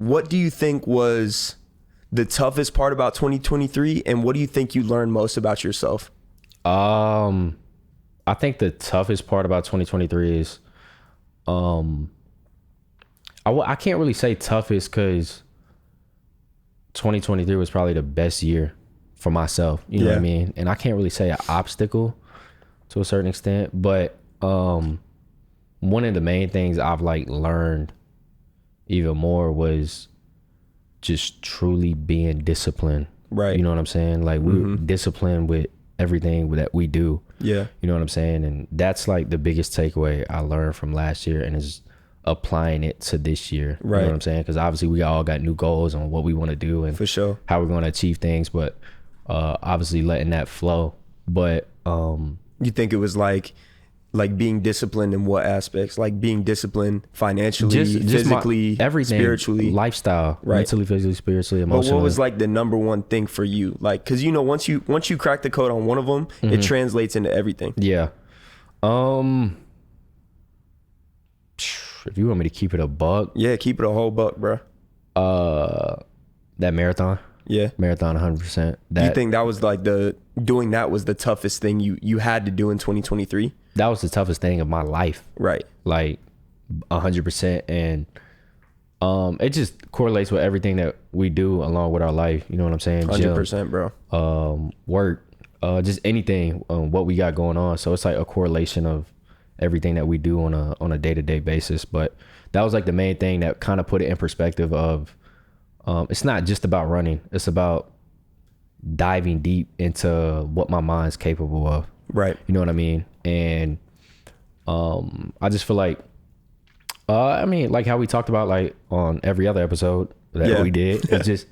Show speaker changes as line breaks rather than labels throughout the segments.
what do you think was the toughest part about 2023, and what do you think you learned most about yourself?
I think the toughest part about 2023 is, I can't really say toughest because 2023 was probably the best year for myself. You know what I mean? And I can't really say an obstacle to a certain extent, but one of the main things I've like learned even more was just truly being disciplined.
Right.
You know what I'm saying? Like we're disciplined with everything that we do.
Yeah.
You know what I'm saying? And that's like the biggest takeaway I learned from last year and is applying it to this year.
Right.
You know what I'm saying? Because obviously we all got new goals on what we want to do and
for sure
how we're going to achieve things, but obviously letting that flow. But
you think it was like being disciplined in what aspects? Like being disciplined financially, physically,
everything,
spiritually,
lifestyle,
right?
Mentally, physically, spiritually, emotionally.
But what was like the number one thing for you? Like, cause you know, once you crack the code on one of them, it translates into everything.
Yeah. If you want me to keep it a buck.
Yeah, keep it a whole buck, bro.
That marathon.
Yeah.
Marathon 100%.
Do you think that was like doing that was the toughest thing you had to do in 2023?
That was the toughest thing of my life.
Right.
Like 100%. And it just correlates with everything that we do along with our life. You know what I'm saying?
100%,
bro. Work, just anything, what we got going on. So it's like a correlation of everything that we do on a day-to-day basis. But that was like the main thing that kind of put it in perspective of, it's not just about running. It's about diving deep into what my mind's capable of.
Right.
You know what I mean? And I just feel like, I mean, like how we talked about like on every other episode that we did, it's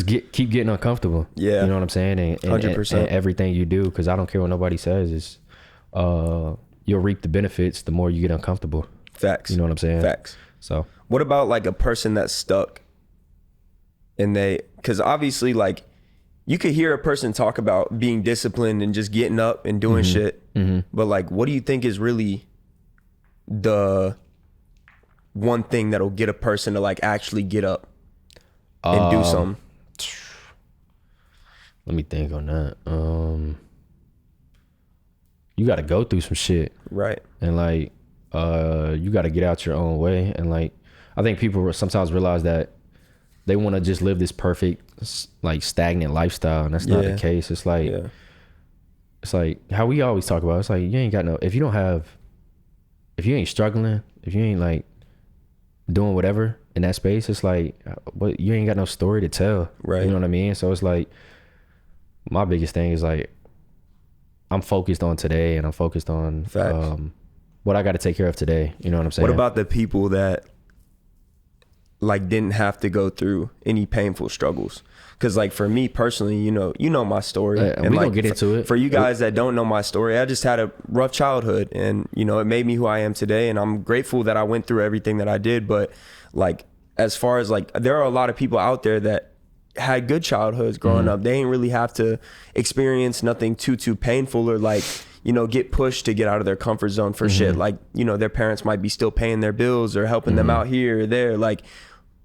keep getting uncomfortable.
Yeah.
You know what I'm saying? And
100%.
And everything you do, because I don't care what nobody says, is you'll reap the benefits the more you get uncomfortable.
Facts.
You know what I'm saying?
Facts.
So
what about like a person that's stuck and because obviously like you could hear a person talk about being disciplined and just getting up and doing shit. But like, what do you think is really the one thing that'll get a person to like actually get up and do something?
Let me think on that. You got to go through some shit.
Right.
And like, you got to get out your own way. And like, I think people sometimes realize that they want to just live this perfect, like stagnant lifestyle. And that's not the case. It's like, it's like how we always talk about. It's like, you ain't got if you ain't struggling, if you ain't like doing whatever in that space, it's like, but you ain't got no story to tell.
Right.
You know what I mean? So it's like, my biggest thing is like, I'm focused on today and I'm focused on what I got to take care of today. You know what I'm saying?
What about the people that like didn't have to go through any painful struggles? Because like for me personally, you know my story.
And we
like,
gonna get into it.
For you guys that don't know my story, I just had a rough childhood, and it made me who I am today. And I'm grateful that I went through everything that I did. But like, as far as like, there are a lot of people out there that had good childhoods growing up. They ain't really have to experience nothing too painful or like, get pushed to get out of their comfort zone for shit. Like, their parents might be still paying their bills or helping them out here or there. Like,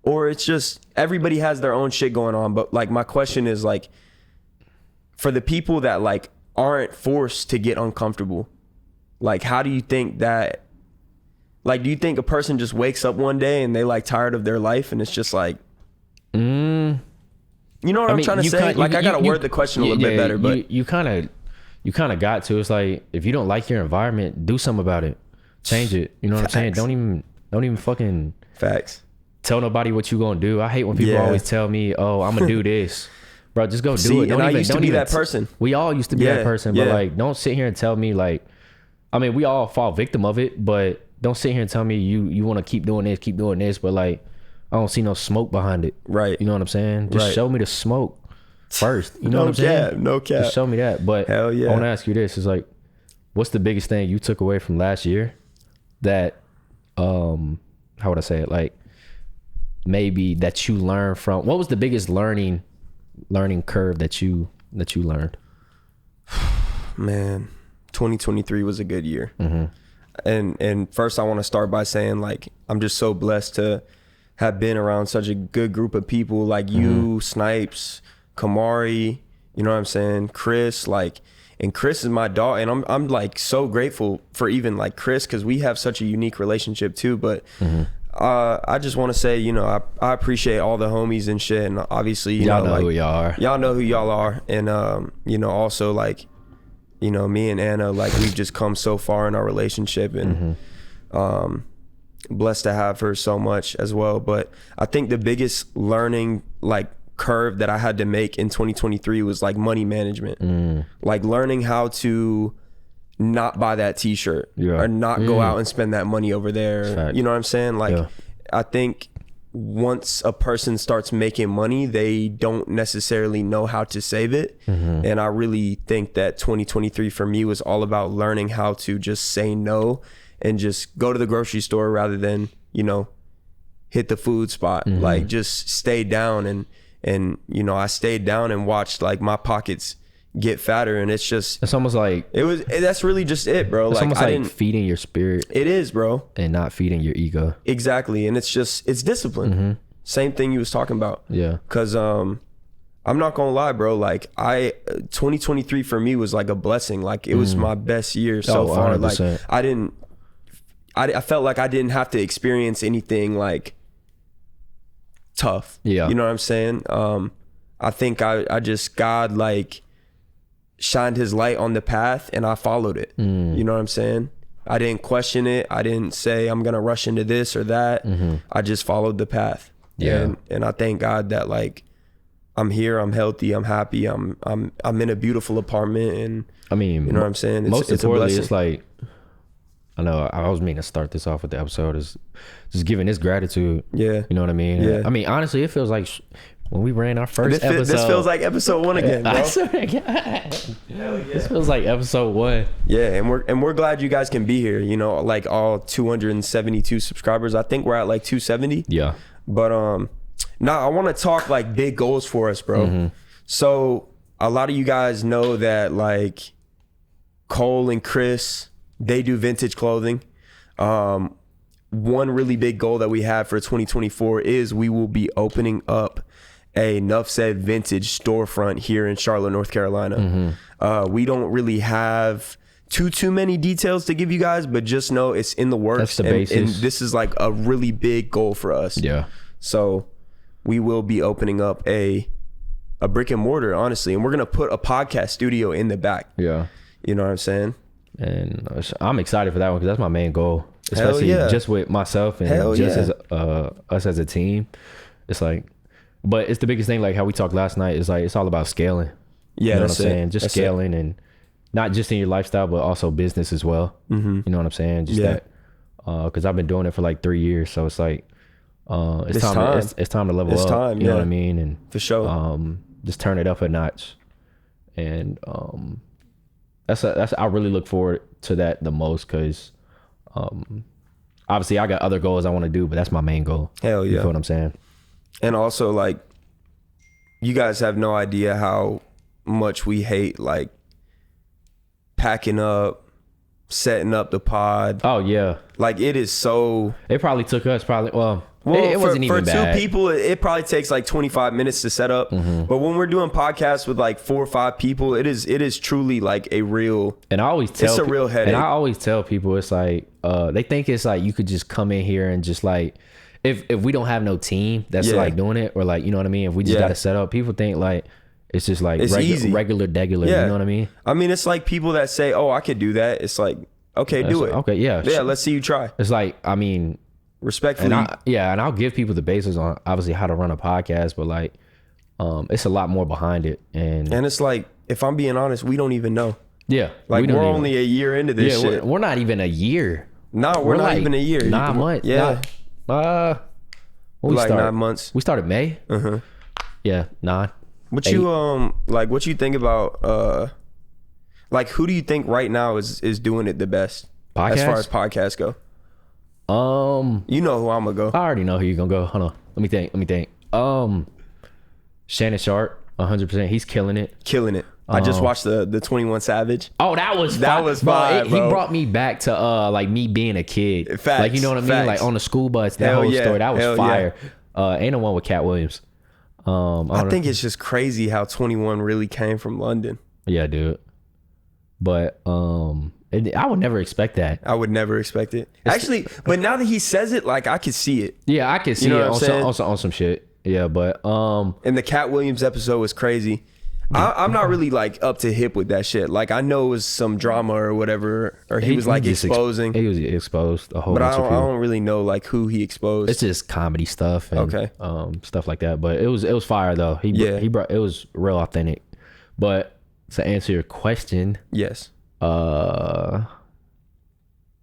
or it's just everybody has their own shit going on. But like, my question is like, for the people that like aren't forced to get uncomfortable, like, how do you think that, like, do you think a person just wakes up one day and they like tired of their life and it's just like, you know what I'm trying to say? Like, I got to word the question a little bit better, but
you kind of got to, it's like, if you don't like your environment, do something about it, change it. You know what I'm saying? Don't even fucking
facts.
Tell nobody what you gonna do. I hate when people always tell me, "Oh, I'm gonna do this." Bro, just go do it.
I used to be that person.
We all used to be that person, but like, don't sit here and tell me like, I mean, we all fall victim of it, but don't sit here and tell me you want to keep doing this, but like, I don't see no smoke behind it.
Right.
You know what I'm saying? Just show me the smoke first. You know what I'm saying?
No cap.
Just show me that. But
hell yeah.
I want to ask you this: is like, what's the biggest thing you took away from last year that, how would I say it? Like, maybe that you learned from. What was the biggest learning curve that you learned?
Man, 2023 was a good year. And first I want to start by saying like, I'm just so blessed to have been around such a good group of people like you, Snipes, Kamari, you know what I'm saying, Chris, like, and Chris is my dog, and I'm like so grateful for even like Chris, because we have such a unique relationship too. But I just want to say, you know, I appreciate all the homies and shit, and obviously
y'all know
like,
who y'all are.
Y'all know who y'all are, and you know, also like, you know, me and Anna, like, we've just come so far in our relationship, and blessed to have her so much as well. But I think the biggest learning like curve that I had to make in 2023 was like money management, like learning how to not buy that t-shirt or not go out and spend that money over there. You know what I'm saying? Like, I think once a person starts making money, they don't necessarily know how to save it. And I really think that 2023 for me was all about learning how to just say no and just go to the grocery store rather than, you know, hit the food spot. Like, just stay down, and you know, I stayed down and watched like my pockets get fatter, and it's
almost like
that's really just it, bro.
It's
like,
almost like feeding your spirit.
It is, bro.
And not feeding your ego.
Exactly. And it's discipline. Same thing you was talking about. Yeah. Cause I'm not gonna lie, bro. Like, 2023 for me was like a blessing. Like, it was my best year so far. 100%. Like, I felt like I didn't have to experience anything like tough. Yeah. You know what I'm saying? I think I just, God like shined his light on the path, and I followed it. You know what I'm saying? I didn't question it. I didn't say I'm gonna rush into this or that. I just followed the path. Yeah. And I thank God that like I'm here, I'm healthy, I'm happy, I'm in a beautiful apartment, and I mean, you know what I'm saying?
Most importantly, it's like, I know I was meaning to start this off with the episode is just giving this gratitude. Yeah. You know what I mean? Yeah. I mean, honestly, it feels like when we ran our first episode.
This feels like episode 1 again, bro.
I swear to God. Hell yeah. This feels like episode 1.
Yeah, and we're glad you guys can be here. You know, like all 272 subscribers. I think we're at like 270. Yeah. But now I want to talk like big goals for us, bro. So a lot of you guys know that like Cole and Chris, they do vintage clothing. One really big goal that we have for 2024 is we will be opening up a Nough Said vintage storefront here in Charlotte, North Carolina. We don't really have too many details to give you guys, but just know it's in the works.
That's the basis.
And this is like a really big goal for us. Yeah. So we will be opening up a brick and mortar, honestly, and we're gonna put a podcast studio in the back. Yeah. You know what I'm saying?
And I'm excited for that one because that's my main goal, especially just with myself and as us as a team. It's like, but it's the biggest thing, like how we talked last night, is like it's all about scaling. Yeah, you know what I'm saying? Just scaling, and not just in your lifestyle, but also business as well. You know what I'm saying? Just that, because I've been doing it for like 3 years, so it's like it's time to level up. Time, you know what I mean? And
for sure,
just turn it up a notch, and that's I really look forward to that the most, because obviously I got other goals I want to do, but that's my main goal. Hell yeah. You know what I'm saying?
And also, like, you guys have no idea how much we hate like packing up, setting up the pod.
Oh yeah.
Like, it is so,
it probably took us it wasn't even bad.
For 2 people, it probably takes like 25 minutes to set up. But when we're doing podcasts with like 4 or 5 people, it is truly like a real,
and I always tell
it's a real headache.
And I always tell people, it's like they think it's like you could just come in here and just like, if we don't have no team that's like doing it, or like, you know what I mean, if we just got to set up, people think like it's just like easy, regular degular. You know what I mean?
I mean, it's like people that say, oh, I could do that. It's like, okay, do it.
Okay, yeah,
let's see you try.
It's like, I mean,
respectfully,
and I'll give people the basics on obviously how to run a podcast, but like it's a lot more behind it, and
it's like, if I'm being honest, we don't even know.
Yeah,
like we're only a year into this shit.
We're not even a year.
No, we're not like even a year.
9 months. Yeah.
Like 9 months.
We started May. Yeah, 9.
What 8. You like? What you think about like, who do you think right now is doing it the best as far as podcasts go? You know who I'm gonna go.
I already know who you're gonna go. Hold on, let me think. Shannon Sharpe, 100%. He's killing it.
I just watched the 21 Savage.
Oh, that was
fire, bro.
He brought me back to like me being a kid.
Facts,
like, you know what I mean?
facts.
Like on the school bus, that
Hell
whole
yeah,
story. That was
hell
fire. Ain't no one with Cat Williams.
I think it's just crazy how 21 really came from London.
Yeah, dude. But I would never expect that.
I would never expect it. Actually, but now that he says it, like I could see it.
Yeah, I could see
know
it
what I'm
on some shit. Yeah, but
And the Cat Williams episode was crazy. I'm not really like up to hip with that shit. Like I know it was some drama or whatever, or he was like exposing.
He was exposed a whole
But
bunch of people.
I don't really know like who he exposed.
It's just comedy stuff and
Okay.
Stuff like that. But it was fire though. He brought it was real authentic. But to answer your question,
Yes.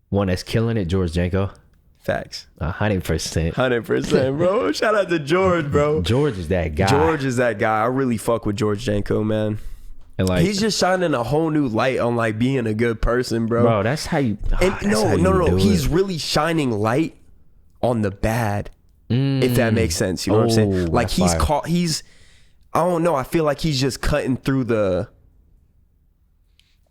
one that's killing it, George Janko.
Facts.
100%.
100%, bro. Shout out to George, bro.
George is that guy.
George is that guy. I really fuck with George Janko, man.
And like
He's just shining a whole new light on like being a good person, bro.
bro, that's how you.
And
that's how you
no.
do
He's
it.
really shining light on the bad, if that makes sense. You know what I'm saying? Like
that's fire.
he's I don't know. I feel like he's just cutting through the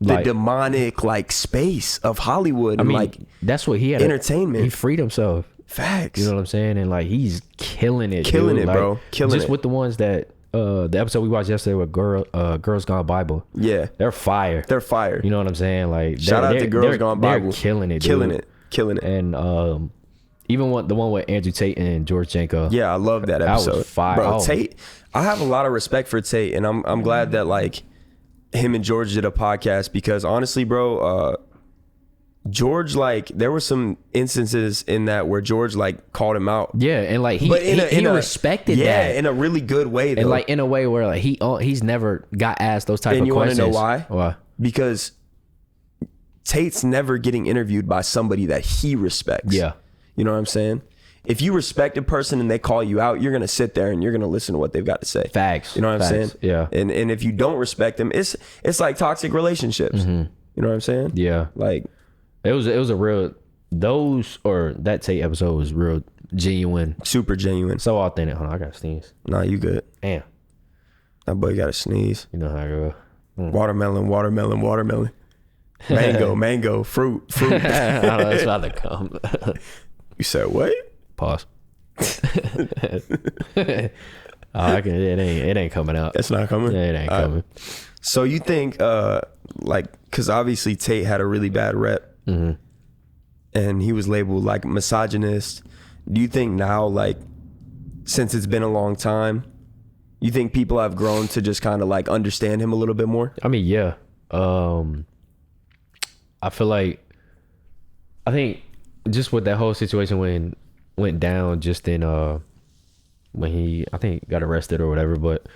Like,
demonic like space of Hollywood.
I
And
mean,
like
that's what he had.
entertainment.
He freed himself.
Facts.
You know what I'm saying? And like he's killing it,
Killing
dude.
it,
Like,
bro. Killing
just
it.
with the ones that the episode we watched yesterday with Girls Gone Bible.
Yeah.
They're fire.
They're fire.
You know what I'm saying? Like
Shout out to Girls Gone Bible.
They're killing it,
Killing
dude.
it. Killing it.
And even the one with Andrew Tate and George Janko.
Yeah, I love that episode.
was fire.
Bro,
Oh.
Tate, I have a lot of respect for Tate, and I'm glad that like him and George did a podcast because honestly, bro, George, like there were some instances in that where George like called him out.
Yeah, and like he respected that.
Yeah, in a really good way though.
And like in a way where like he's never got asked those type
And
of
you wanna
questions.
know why?
Why?
Because Tate's never getting interviewed by somebody that he respects.
Yeah.
You know what I'm saying? If you respect a person and they call you out, you're gonna sit there and you're gonna listen to what they've got to say.
Facts.
You know what I'm
Facts.
saying?
Yeah.
And if you don't respect them, it's like toxic relationships. You know what I'm saying?
Yeah.
Like
It was a real that Tate episode was real genuine,
super genuine.
so authentic. Hold on, I gotta sneeze.
Nah, you good.
Damn,
That boy got to sneeze.
you know how I go.
Watermelon. Mango, fruit.
That's about to come.
You said what?
Pause. It ain't coming out.
It's not coming.
Yeah, it ain't coming.
So you think, like, because obviously Tate had a really bad rep, and he was labeled like misogynist. Do you think now, like, since it's been a long time, you think people have grown to just kind of like understand him a little bit more?
I mean, yeah. I think just with that whole situation went down just in when he I think got arrested or whatever, but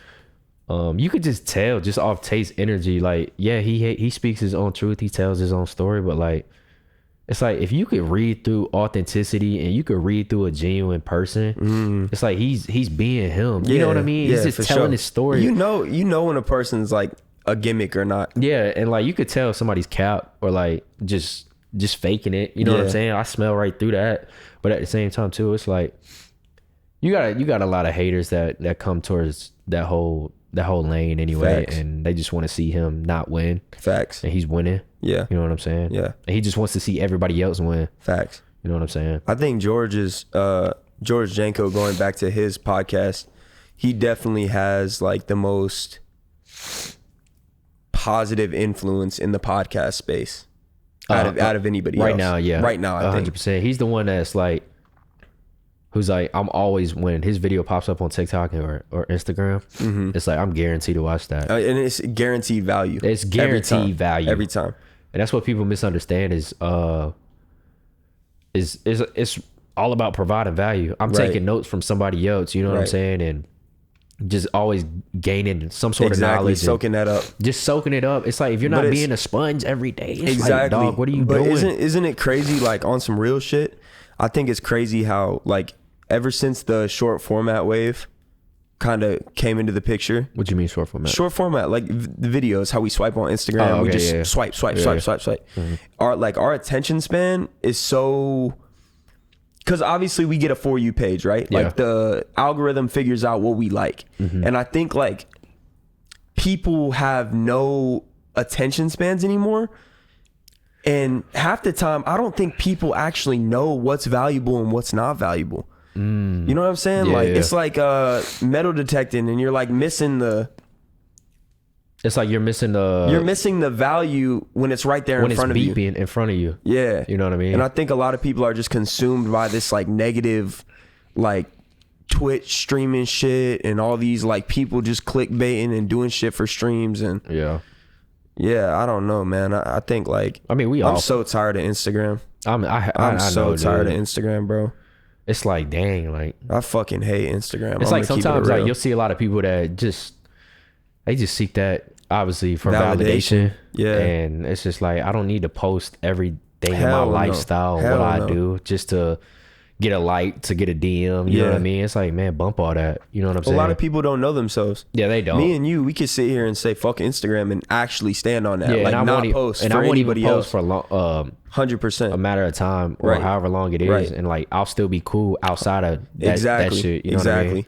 you could just tell just off Tate's energy, like, yeah, he speaks his own truth, he tells his own story, but like it's like if you could read through authenticity and you could read through a genuine person, it's like he's being him. You know what I mean? He's just telling his story.
You know when a person's like a gimmick or not.
Yeah, and like you could tell somebody's cap or like just faking it. You know what I'm saying? I smell right through that. But at the same time too, it's like you got a lot of haters that come towards that whole lane anyway.
Facts.
And they just want to see him not win.
Facts.
And he's winning.
Yeah.
You know what I'm saying?
Yeah.
And he just wants to see everybody else win.
Facts.
You know what I'm saying?
I think George Janko, going back to his podcast, he definitely has like the most positive influence in the podcast space out of anybody
right
else.
now. Yeah.
Right now, I think.
100%. He's the one that's like, who's like, I'm always, when his video pops up on TikTok or Instagram, it's like, I'm guaranteed to watch that.
And it's guaranteed value.
It's guaranteed value.
Every time.
And that's what people misunderstand is it's all about providing value. I'm taking notes from somebody else, you know what I'm saying? And just always gaining some sort of knowledge.
Soaking that up.
Just soaking it up. It's like if you're not being a sponge every day, it's like, dog, what are you doing?
Isn't it crazy, like on some real shit? I think it's crazy how like ever since the short format wave kind of came into the picture.
What do you mean short format?
Short format, like the videos, how we swipe on Instagram. We just swipe.
Mm-hmm.
Our attention span is so... Because obviously we get a For You page, right?
Yeah.
Like the algorithm figures out what we like. And I think like people have no attention spans anymore. And half the time, I don't think people actually know what's valuable and what's not valuable. You know what I'm saying?
Yeah,
it's like metal detecting, and you're like missing the.
It's like you're missing
the value when it's right there in front of you.
When it's beeping in front of you.
Yeah.
You know what I mean?
And I think a lot of people are just consumed by this like negative, like Twitch streaming shit and all these like people just clickbaiting and doing shit for streams. And yeah, I don't know, man. I think like,
I mean,
I'm so tired of Instagram.
I'm
so tired of Instagram, bro.
It's like, dang, like
I fucking hate Instagram.
It's like sometimes like you'll see a lot of people that they just seek that obviously for validation.
Yeah.
And it's just like, I don't need to post everything in my
Hell no.
lifestyle,
Hell
what I
no.
do just to get a like, to get a DM. You know what I mean? It's like, man, bump all that. You know what I'm saying?
A lot of people don't know themselves.
Yeah, they don't.
Me and you, we could sit here and say fuck Instagram and actually stand on that.
Yeah,
like
and
not post
and
for
I won't even
anybody
post
else.
for
100%.
a matter of time or
Right.
however long it is.
Right.
And like, I'll still be cool outside of that shit. You know
exactly.
what I mean?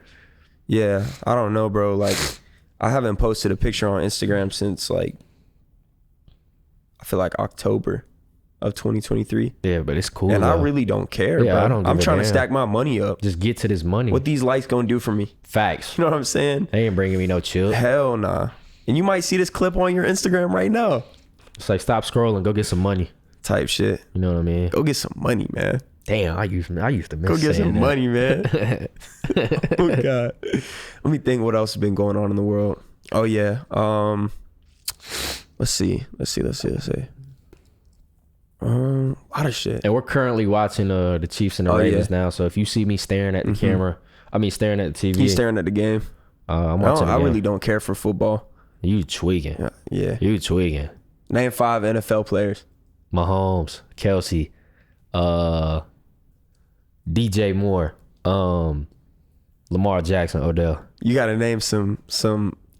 Yeah, I don't know, bro. Like, I haven't posted a picture on Instagram since like, I feel like October of 2023.
Yeah, but it's cool.
And
though.
I really don't care,
Yeah,
bro.
I don't give
I'm
a
trying to
damn.
stack my money up.
Just get to this money.
What these likes gonna do for me?
Facts.
You know what I'm saying?
They ain't bringing me no chill.
Hell nah. And you might see this clip on your Instagram right now.
It's like, stop scrolling, go get some money.
Type shit.
You know what I mean?
Go get some money, man.
Damn, I used to miss
Go get
saying
some
that.
money, man. Oh God. Let me think what else has been going on in the world. Oh yeah. Let's see. A lot of shit.
And we're currently watching the Chiefs and the Ravens now. So if you see me staring at the camera, staring at the TV.
He's staring at the game.
I'm watching.
I really don't care for football.
You tweaking.
Yeah.
You tweaking.
Name 5 NFL players.
Mahomes, Kelsey, DJ Moore, Lamar Jackson, Odell.
You got to name some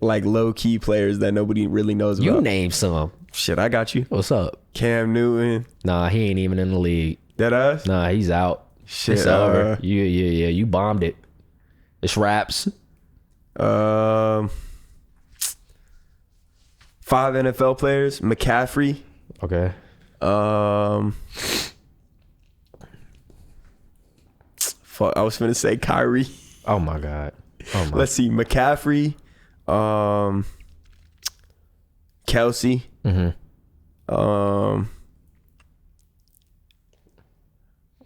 like low key players that nobody really knows about.
You name some.
Shit, I got you.
What's up?
Cam Newton.
Nah, he ain't even in the league.
That us?
Nah, he's out.
Shit.
It's over. Yeah. You bombed it. It's raps.
5 NFL players. McCaffrey.
Okay.
Fuck, I was finna say Kyrie.
Oh my God.
Let's see, McCaffrey, Kelsey,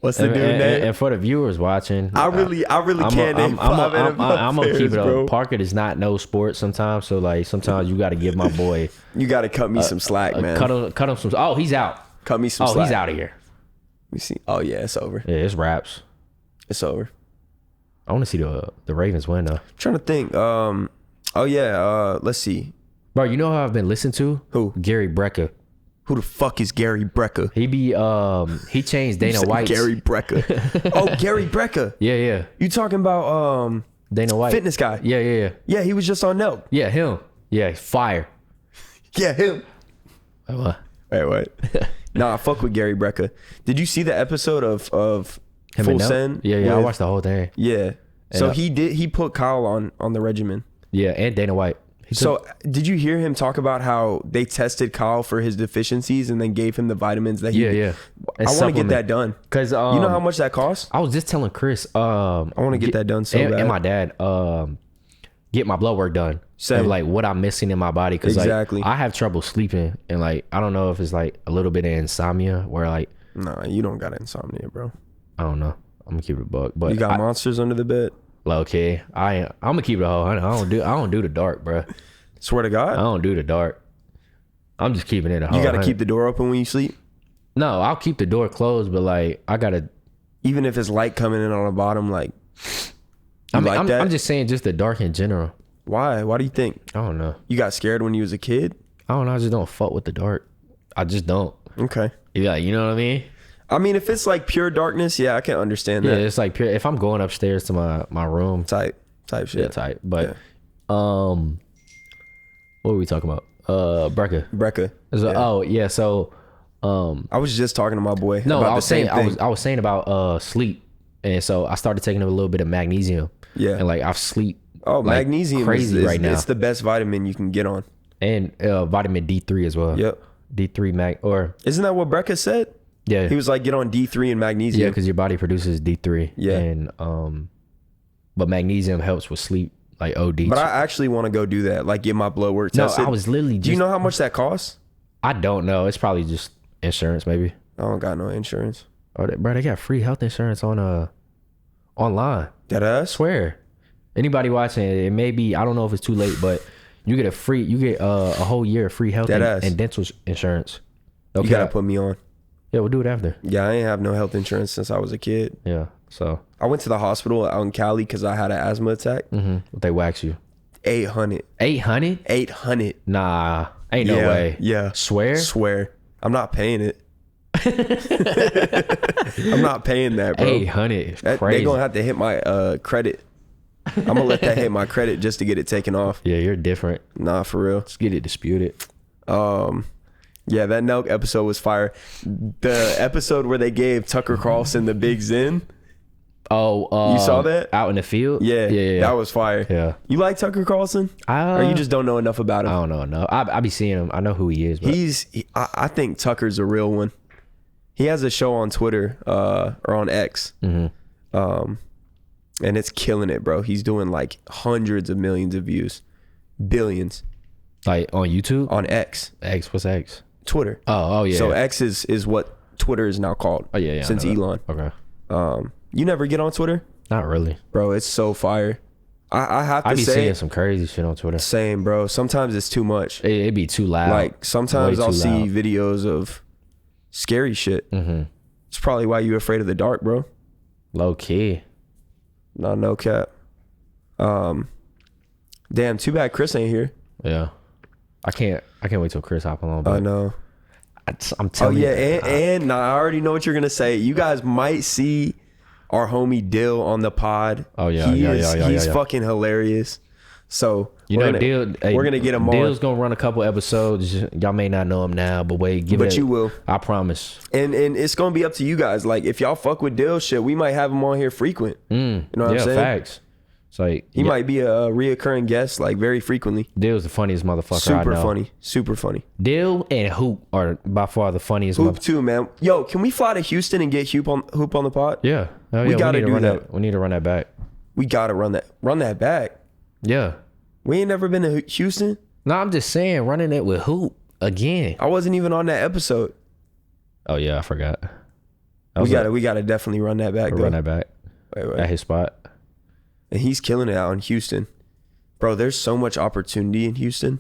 what's the dude name?
And for the viewers watching,
I really can't name 5 NFL
I'm gonna keep
players,
it
bro.
up. Parker does not know sports sometimes, so like sometimes you got to give my boy.
You got to cut me some slack, man.
Cut him some. Oh, he's out.
Cut me some slack.
He's out of here.
Let me see. Oh yeah, it's over.
Yeah, it's raps.
It's over.
I want to see the Ravens win though.
I'm trying to think. Oh yeah. Let's see.
Bro, you know how I've been listening to?
Who?
Gary Brecker.
Who the fuck is Gary Brecker?
He changed Dana White.
Gary Brecker. Oh, Gary Brecker.
Yeah.
You talking about
Dana White.
fitness guy?
Yeah.
Yeah, he was just on Nough.
Yeah, him. Yeah, fire.
Yeah, him.
What?
Wait, what? Nah, I fuck with Gary Brecker. Did you see the episode of
Him
Full
and Nough?
Send?
Yeah, I watched the whole thing.
Yeah. So
And,
he put Kyle on the regimen.
Yeah, and Dana White.
So did you hear him talk about how they tested Kyle for his deficiencies and then gave him the vitamins that he
Yeah.
I want to get that done.
Cause
You know how much that costs?
I was just telling Chris.
I want to get that done so bad.
And my dad. Get my blood work done.
Same.
Of like what I'm missing in my body. Cause
Exactly.
like I have trouble sleeping and like I don't know if it's like a little bit of insomnia where like
Nah, you don't got insomnia, bro.
I don't know. I'm gonna keep it a buck. But
You got monsters under the bed?
low key. I'm gonna keep it a whole 100. I don't do the dark, bro.
Swear to
I
God.
don't do the dark. I'm just keeping it a whole
You got to
100.
keep the door open when you sleep?
No, I'll keep the door closed, but like I gotta.
Even if it's light coming in on the bottom, like,
I mean,
that?
I'm just saying, just the dark in general.
Why? Why do you think?
I don't know.
You got scared when you was a kid?
I don't know. I just don't fuck with the dark. I just don't.
Okay.
Yeah, you know what I mean?
I mean, if it's like pure darkness, yeah, I can understand
Yeah,
that.
it's like pure. If I'm going upstairs to my room,
Type shit.
yeah, tight. But what were we talking about? Brecca.
Brecca.
So,
Yeah.
Oh yeah. So
I was just talking to my boy
no,
about
I
the
was
same
saying
thing.
I was saying about sleep, and so I started taking a little bit of magnesium.
Yeah.
And like I sleep
Oh, like, magnesium
crazy
is
right now.
It's the best vitamin you can get on.
And vitamin D3 as well.
Yep.
D3 or
isn't that what Brecka said?
Yeah.
He was like, get on D3 and magnesium.
Yeah, because your body produces D3.
Yeah.
And but magnesium helps with sleep, like OD.
But I actually want to go do that, like get my blood work tested.
No, I was literally
Do you know how much that costs?
I don't know. It's probably just insurance, maybe.
I don't got no insurance.
Oh, bro, they got free health insurance on online.
That ass?
Swear. Anybody watching it may be, I don't know if it's too late, but you get a whole year of free health and dental insurance.
Okay. You gotta put me on.
Yeah, we'll do it after.
Yeah, I ain't have no health insurance since I was a kid.
Yeah, so
I went to the hospital out in Cali because I had an asthma attack.
They wax you.
800.
800?
800.
Nah, ain't no way.
Yeah.
Swear.
I'm not paying it. I'm not paying that, bro.
800. Crazy.
They gonna have to hit my credit. I'm gonna let that hit my credit just to get it taken off.
Yeah, you're different.
Nah, for real.
Let's get it disputed.
Yeah, that Nough episode was fire. The episode where they gave Tucker Carlson the big Zen.
Oh,
you saw that
out in the field?
Yeah, that was fire.
Yeah,
you like Tucker Carlson, or you just don't know enough about him?
I don't know enough. I be seeing him. I know who he is. But
I think Tucker's a real one. He has a show on Twitter or on X, and it's killing it, bro. He's doing like hundreds of millions of views, billions.
Like on YouTube?
On X.
X, what's X?
Twitter.
Oh yeah.
So X is what Twitter is now called.
Oh yeah.
Since Elon.
Okay.
You never get on Twitter?
Not really,
bro. It's so fire. I have to say, I be
seeing some crazy shit on Twitter.
Same, bro. Sometimes it's too much.
It be too loud.
Like sometimes I'll see videos of scary shit. It's probably why you're afraid of the dark, bro.
Low key.
No cap. Damn, too bad Chris ain't here.
Yeah. I can't wait till Chris hop on.
I know.
I'm telling you.
Oh yeah, and I already know what you're gonna say. You guys might see our homie Dill on the pod.
Oh yeah,
he's fucking hilarious. So
we're
gonna get him on.
Dill's gonna run a couple episodes. Y'all may not know him now, but
you will.
I promise.
And it's gonna be up to you guys. Like if y'all fuck with Dill, shit, we might have him on here frequent. You know what I'm saying?
Facts. It's like
he might be a reoccurring guest, like very frequently.
Dill's the funniest motherfucker I know.
Super funny.
Dill and Hoop are by far the funniest.
Hoop too, man. Yo, can we fly to Houston and get Hoop on the pod?
Yeah,
we gotta do that.
We need to run that back.
We gotta run that back.
Yeah, we
ain't never been to Houston.
No, I'm just saying, running it with Hoop again.
I wasn't even on that episode.
Oh yeah, I forgot.
We gotta definitely run that back.
Run that back.
Wait.
At his spot.
And he's killing it out in Houston. Bro, there's so much opportunity in Houston.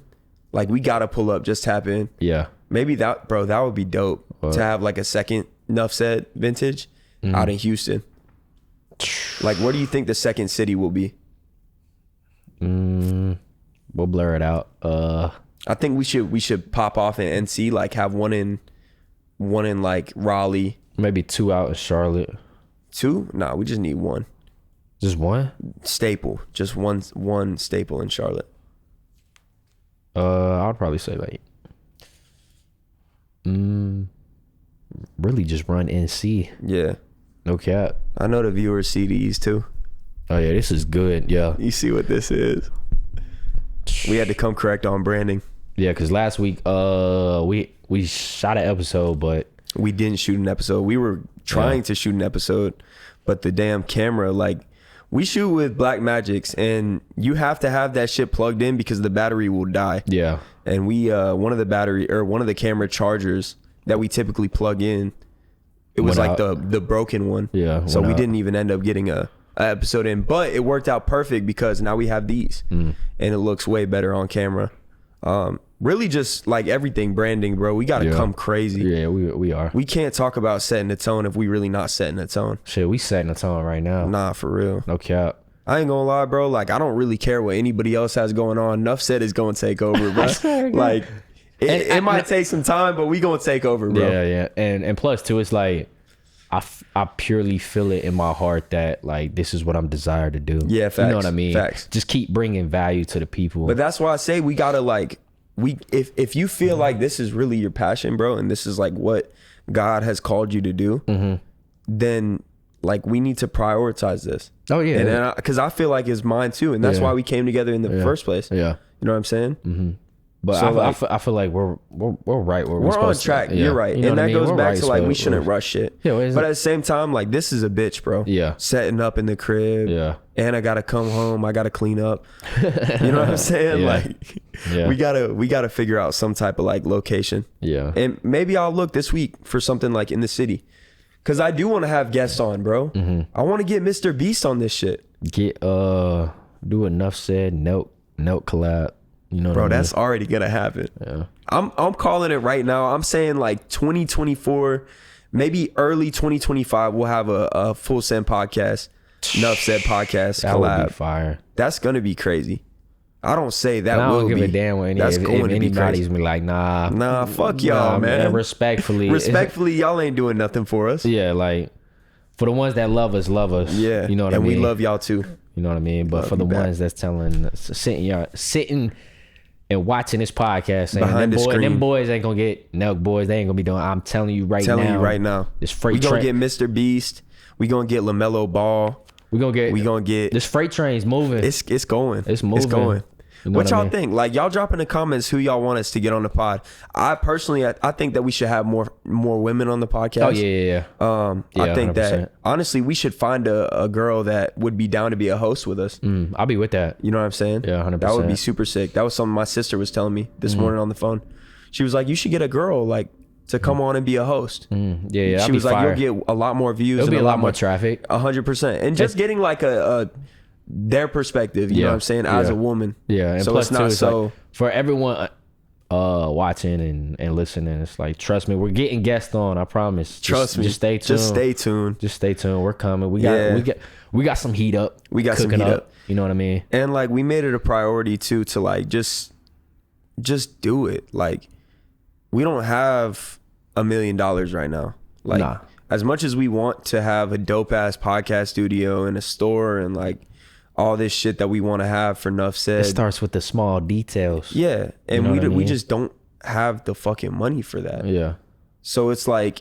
Like, we got to pull up, just tap in.
Yeah.
Maybe that would be dope to have like a second Nough said vintage out in Houston. Like, where do you think the second city will be?
We'll blur it out.
I think we should pop off in NC, like have one in like Raleigh.
Maybe 2 out in Charlotte.
2? Nah, we just need 1.
Just 1?
Staple. Just one staple in Charlotte.
I would probably say like really just run NC.
Yeah.
No cap.
I know the viewers see these too.
Oh yeah, this is good. Yeah.
You see what this is. We had to come correct on branding.
Yeah, because last week we shot an episode, but
we didn't shoot an episode. We were trying to shoot an episode, but the damn camera, like, we shoot with Black Magics, and you have to have that shit plugged in because the battery will die. Yeah. And we one of the camera chargers that we typically plug in, it was like the broken one. Yeah. So we didn't even end up getting a episode in, but it worked out perfect because now we have these, and it looks way better on camera. Really just like everything branding, bro. We gotta come crazy.
Yeah, we are.
We can't talk about setting the tone if we really not setting the tone.
Shit, we setting the tone right now.
Nah, for real.
No cap.
I ain't gonna lie, bro. Like, I don't really care what anybody else has going on. Nough said is gonna take over, bro. Like, it might take some time, but we gonna take over, bro.
Yeah. And plus too, it's like I purely feel it in my heart that like this is what I'm desired to do.
Yeah, facts.
You know what I mean?
Facts.
Just keep bringing value to the people.
But that's why I say we gotta like. If you feel like this is really your passion, bro, and this is like what God has called you to do, then like we need to prioritize this.
Oh yeah.
And because I feel like it's mine too, and that's why we came together in the first place.
Yeah.
You know what I'm saying?
Mm-hmm. But so I feel like we're right where
we're on track. You're right, and that goes back to like we shouldn't rush shit.
Yeah,
but at the same time, like this is a bitch, bro.
Yeah,
setting up in the crib.
Yeah,
and I gotta come home. I gotta clean up. You know what I'm saying? Like, we gotta figure out some type of like location.
Yeah,
and maybe I'll look this week for something like in the city, because I do want to have guests on, bro. Mm-hmm. I want to get Mr. Beast on this shit.
Get do Nough said Note collab. You know,
bro, that's already gonna happen.
Yeah,
I'm calling it right now. I'm saying like 2024, maybe early 2025. We'll have a full send podcast, Nough said podcast
that
collab.
Would be fire.
That's gonna be crazy. I don't say that.
And I don't give a damn what
that's going to be crazy.
Be like, nah,
fuck y'all, man.
Respectfully,
y'all ain't doing nothing for us.
Yeah, like for the ones that love us.
Yeah,
you know what I mean.
And we love y'all too.
You know what I mean. But for the ones that's sitting and watching this podcast, saying them boys ain't gonna get Nough boys. They ain't gonna be doing. I'm telling you right now. This freight.
We gonna get Mr. Beast. We gonna get LaMelo Ball.
We gonna get
this
freight train's moving.
It's going.
It's moving.
It's going.
You know
what y'all think? Like, y'all drop in the comments who y'all want us to get on the pod. I personally, I think that we should have more women on the podcast.
Oh yeah.
I think
100%.
that honestly, we should find a girl that would be down to be a host with us.
I'll be with that.
You know what I'm saying?
Yeah, 100%.
That would be super sick. That was something my sister was telling me this morning on the phone. She was like, "You should get a girl like to come on and be a host."
Yeah.
She was like, "You'll get a lot more views.
It'll be a lot more traffic.
100%, and just getting like their perspective, you know what I'm saying, as a woman.
Yeah, and
so
plus
it's not so
like, for everyone watching and listening, it's like, trust me, we're getting guests on. I promise.
Trust me.
Just stay tuned.
Just stay tuned.
We're coming. We got some heat up.
We got some heat up.
You know what I mean?
And like we made it a priority too to like just do it. Like we don't have $1 million right now. Like as much as we want to have a dope ass podcast studio and a store and like all this shit that we want to have for Nough said.
It starts with the small details.
Yeah. And you know we just don't have the fucking money for that.
Yeah.
So it's like,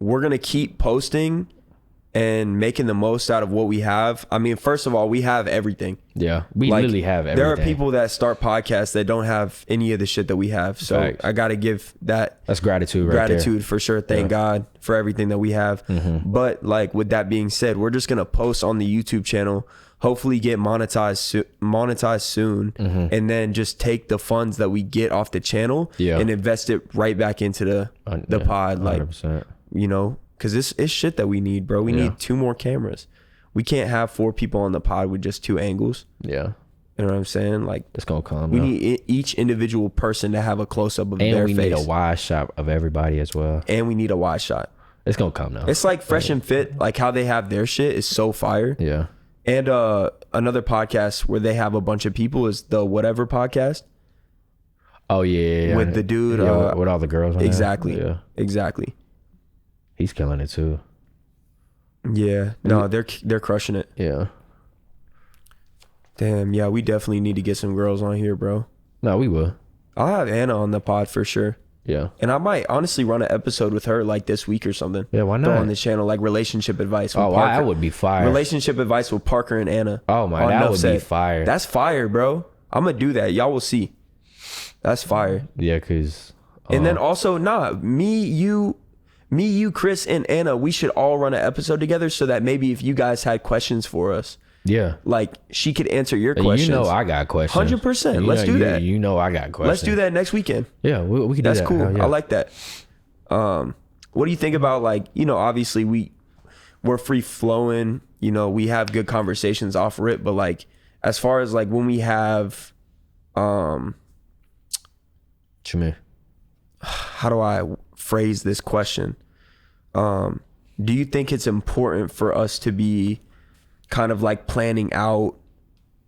we're going to keep posting and making the most out of what we have. I mean, first of all, we have everything.
Yeah. We literally have everything.
There are people that start podcasts that don't have any of the shit that we have. So I got to give that's
gratitude
for sure. Thank God for everything that we have. Mm-hmm. But like, with that being said, we're just going to post on the YouTube channel, hopefully get monetized soon, and then just take the funds that we get off the channel and invest it right back into the pod. Like, 100%. You know, because it's shit that we need, bro. We need 2 more cameras. We can't have 4 people on the pod with just 2 angles.
Yeah.
You know what I'm saying? Like,
it's gonna come.
We need each individual person to have a close up of their face.
And we need a wide shot of everybody as well.
And we need a wide shot.
It's gonna come now.
It's like Fresh and Fit, like how they have their shit is so fire.
Yeah.
And another podcast where they have a bunch of people is the Whatever podcast.
Oh yeah.
With the dude
with all the girls on
exactly.
There. Yeah.
Exactly.
He's killing it too.
Yeah. No, they're crushing it.
Yeah.
Damn, yeah, we definitely need to get some girls on here, bro.
No, we will.
I'll have Anna on the pod for sure.
Yeah.
And I might honestly run an episode with her like this week or something.
Yeah, why not?
On the channel, like relationship advice.
With Parker. That would be fire.
Relationship advice with Parker and Anna.
Oh my, that would be fire.
That's fire, bro. I'm gonna do that. Y'all will see. That's fire.
Yeah, cause.
And then also, me, you, Chris, and Anna, we should all run an episode together so that maybe if you guys had questions for us.
Yeah.
Like, she could answer your questions.
You know I got questions.
100%. Let's do that.
You know I got questions.
Let's do that next weekend.
Yeah, we can do that.
That's cool. Yeah. I like that. What do you think about, like, you know, obviously we're free flowing, you know, we have good conversations off rip, but like, as far as like when we have,
what you mean?
How do I phrase this question? Do you think it's important for us to be kind of like planning out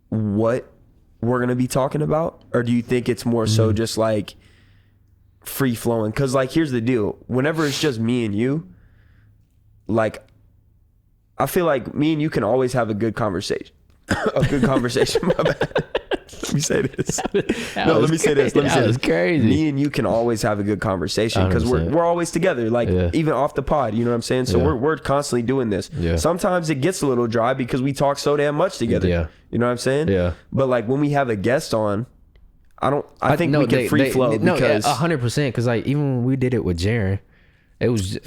what we're going to be talking about? Or do you think it's more so just like free flowing? Cause like, here's the deal. Whenever it's just me and you, like, I feel like me and you can always have a good conversation. My bad. Let me say this.
Let me say this. That was crazy.
Me and you can always have a good conversation because we're always together. Like even off the pod, you know what I'm saying? So we're constantly doing this. Yeah. Sometimes it gets a little dry because we talk so damn much together. Yeah. You know what I'm saying? Yeah. But like when we have a guest on, I think we can free flow because
100%. Because like even when we did it with Jaren, it was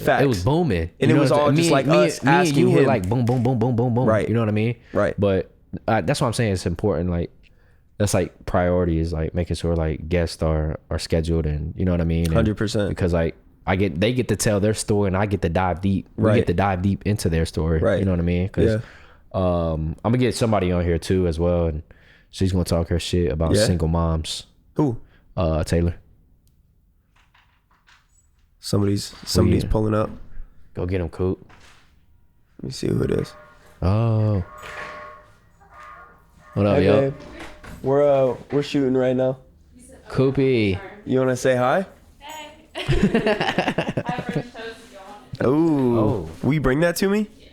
booming,
and it was all just like us asking
you
him.
Were like boom, boom, boom, boom, boom, boom.
Right.
You know what I mean?
Right.
But that's what I'm saying. It's important. Like that's like priority is like making sure like guests are scheduled, and you know what I mean.
100%.
Because like they get to tell their story, and I get to dive deep. We get to dive deep into their story. Right. You know what I mean? Because I'm gonna get somebody on here too as well, and she's gonna talk her shit about single moms.
Who?
Taylor.
Somebody's pulling up.
Go get him, Coop.
Let me see who it is.
Oh. What up, yo?
We're shooting right now.
Coopy.
You wanna say hi?
Hey. I have French toast if you want it.
Oh. Will you bring that to me?
Yeah.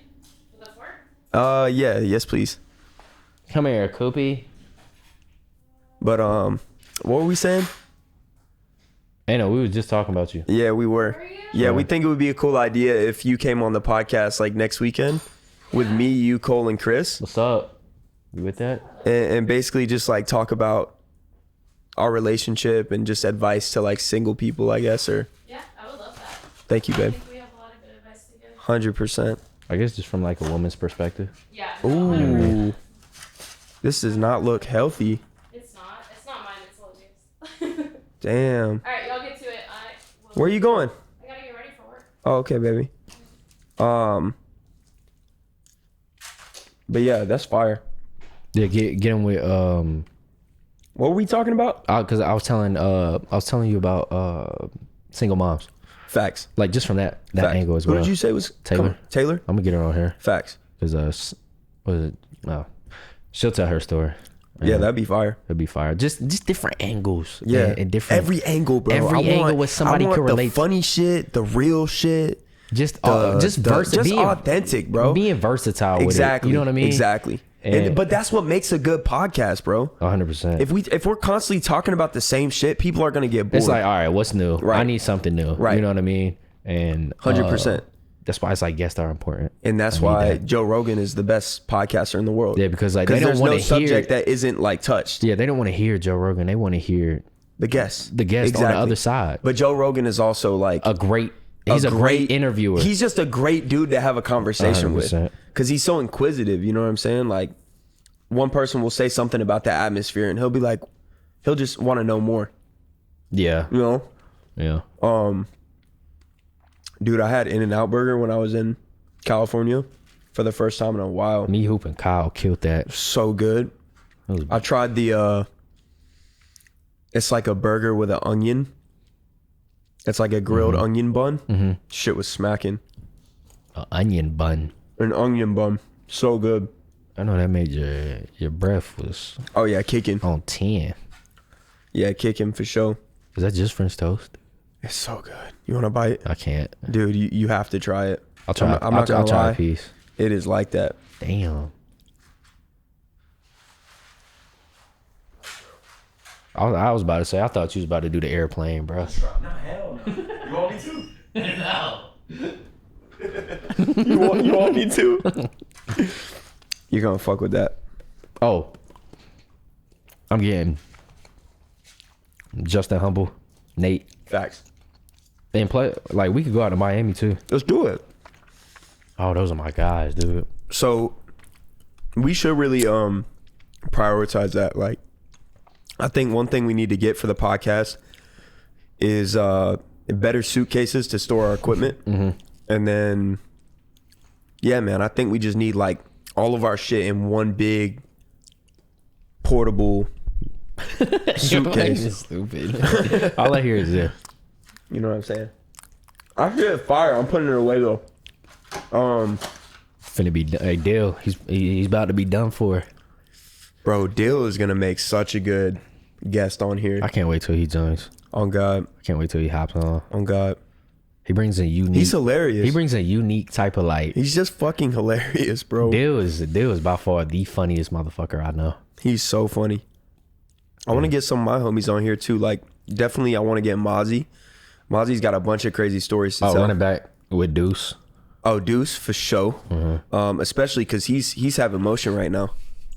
Will that work?
Yeah. Yes, please.
Come here, Coopy.
But what were we saying?
I know we was just talking about you.
Yeah, we were. Yeah, we think it would be a cool idea if you came on the podcast like next weekend with me, you, Cole, and Chris.
What's up? You with that?
And basically just like talk about our relationship and just advice to like single people, I guess. Or
yeah, I would love that.
Thank you, babe.
I think we have a lot of good advice to give.
100%.
I guess just from like a woman's perspective.
Yeah.
Ooh. This does not look healthy.
It's not mine. It's Olivia's.
Damn.
All right, y'all get to it.
Where are you going?
I gotta get ready for work.
Oh, okay, baby. But yeah, that's fire.
Yeah, get him with
What were we talking about?
Because I was telling you about single moms.
Facts.
Like just from that angle as well.
What did you say was
Taylor?
Taylor?
I'm gonna get her on here.
Facts.
Because what is it? No, she'll tell her story.
Yeah, that'd be fire.
It'd be fire. Just different angles.
Yeah,
and different.
Every angle, bro.
Every angle with somebody could relate.
The funny shit, the real shit.
Just
authentic, bro.
Being versatile. Exactly. With it, you know what I mean?
Exactly. But that's what makes a good podcast, bro.
100%.
If we're constantly talking about the same shit, people are gonna get bored.
It's like, all right, what's new? Right. I need something new. Right. You know what I mean? And
100%.
That's why it's like guests are important.
And that's why Joe Rogan is the best podcaster in the world.
Yeah, because like they don't want to hear
subject that isn't like touched.
Yeah, they don't want to hear Joe Rogan. They want to hear
the guest.
On the other side.
But Joe Rogan is also like
he's a great interviewer.
He's just a great dude to have a conversation 100%. With. Because he's so inquisitive, you know what I'm saying? Like one person will say something about the atmosphere and he'll be like, he'll just want to know more.
Yeah.
You know?
Yeah.
Dude, I had In-N-Out Burger when I was in California for the first time in a while.
Me, Hoop, and Kyle killed that.
So good. I tried the, it's like a burger with an onion. It's like a grilled onion bun. Mm-hmm. Shit was smacking.
An onion bun.
An onion bun. So good.
I know that made your breath was...
Oh, yeah, kicking.
On 10.
Yeah, kicking for sure.
Is that just French toast?
It's so good. You want to bite?
I can't.
Dude, you have to try it.
I'll try. I'm not gonna try a piece.
It is like that.
Damn. I was about to say, I thought you was about to do the airplane, bro.
No, hell no. You want me to?
No.
you want me to? You're gonna fuck with that.
Oh. I'm getting Justin Humble, Nate.
Facts.
And play like we could go out to Miami too.
Let's do it.
Oh, those are my guys, dude.
So we should really prioritize that. Like, I think one thing we need to get for the podcast is better suitcases to store our equipment. Mm-hmm. And then, yeah, man, I think we just need like all of our shit in one big portable suitcase.
You're stupid. All I hear is this.
You know what I'm saying? I feel fire. I'm putting it away though.
Finna be hey Dale. He's about to be done for.
Bro, Dale is gonna make such a good guest on here.
I can't wait till he joins.
On God.
I can't wait till he hops on.
On God.
He brings a unique.
He's hilarious.
He brings a unique type of like.
He's just fucking hilarious, bro.
Dale is by far the funniest motherfucker I know.
He's so funny. I want to get some of my homies on here too. Like, definitely, I want to get Mozzie. Mozzie's got a bunch of crazy stories to tell.
Running back with Deuce.
Oh, Deuce for sure. Especially because he's having motion right now.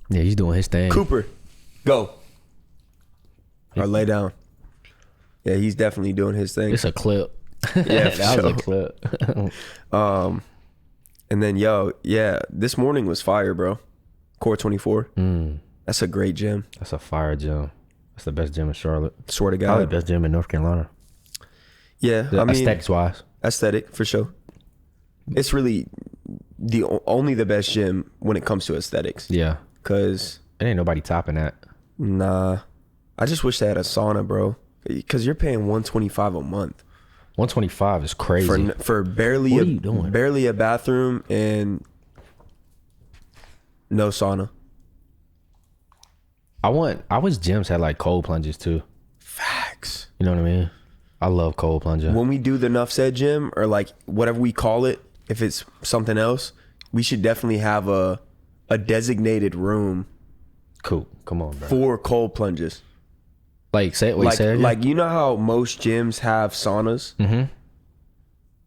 Yeah, he's doing his thing.
Cooper, go or lay down. Yeah, he's definitely doing his thing.
It's a clip.
Yeah,
that was a clip.
And then this morning was fire, bro. Core 24. That's a great gym.
That's a fire gym. That's the best gym in Charlotte.
Swear to God.
Probably the best gym in North Carolina.
Yeah, I mean,
aesthetics wise.
Aesthetic for sure. It's really only the best gym when it comes to aesthetics.
Yeah,
cause
it ain't nobody topping that.
Nah, I just wish they had a sauna, bro. Cause you're paying $125 a month.
125 is crazy
for barely
what are you doing?
Barely a bathroom and no sauna.
I wish gyms had like cold plunges too.
Facts.
You know what I mean? I love cold plunger.
When we do the Nough said gym or like whatever we call it, if it's something else, we should definitely have a designated room.
Cool. Come on, bro.
For cold plunges.
Like say it.
Like you know how most gyms have saunas? Mm-hmm.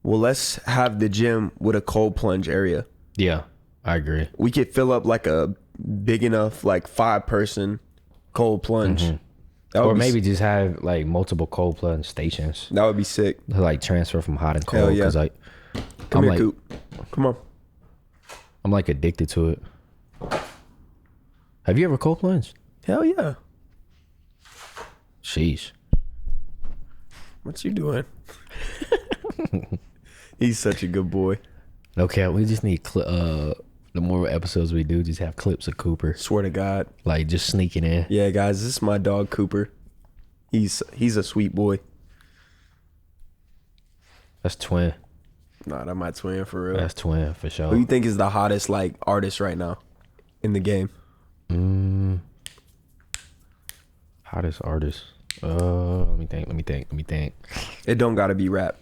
Well, let's have the gym with a cold plunge area.
Yeah, I agree.
We could fill up like a big enough like 5-person cold plunge.
Mm-hmm. Or maybe just have like multiple cold plunge stations.
That would be sick.
To like transfer from hot and cold.
Hell yeah.
Cause like,
Come here, Coop. Come on.
I'm like addicted to it. Have you ever cold plunged?
Hell yeah.
Sheesh.
What you doing? He's such a good boy.
Okay, we just need the more episodes we do, just have clips of Cooper.
Swear to God.
Like just sneaking in.
Yeah, guys, this is my dog Cooper. He's a sweet boy.
That's twin.
Nah, that my twin for real.
That's twin for sure.
Who you think is the hottest like artist right now in the game?
Hottest artist. Let me think.
It don't gotta be rap.